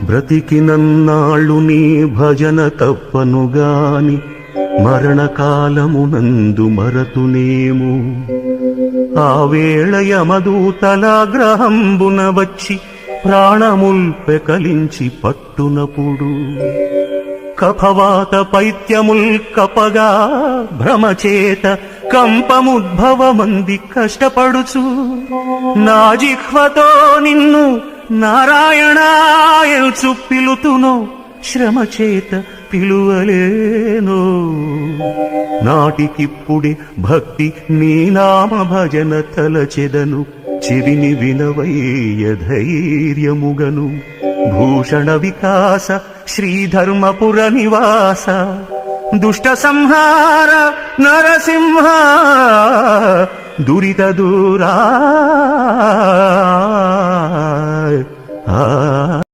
బ్రతికినన్నాళ్ళు నీ భజన తప్పనుగాని మరణకాలమునందు మరతునేము. ఆ వేళ యమదూతలాగ్రహంబున వచ్చి ప్రాణముల్ పెకలించి పట్టునప్పుడు కఫవాత పైత్యముల్ కపగా భ్రమచేత కంపముద్భవమంది కష్టపడుచు నా జిహ్వతో నిన్ను నారాయణాయనుచు పిలుతునో శ్రమచేత పిలువలేనో. నాటికిప్పుడే భక్తి నీ నామ భజన తలచెదను చెవిని వినవయ్య ధైర్యముగను. భూషణ వికాస శ్రీధర్మపుర నివాస దుష్ట సంహార నరసింహ దురిత దూరా.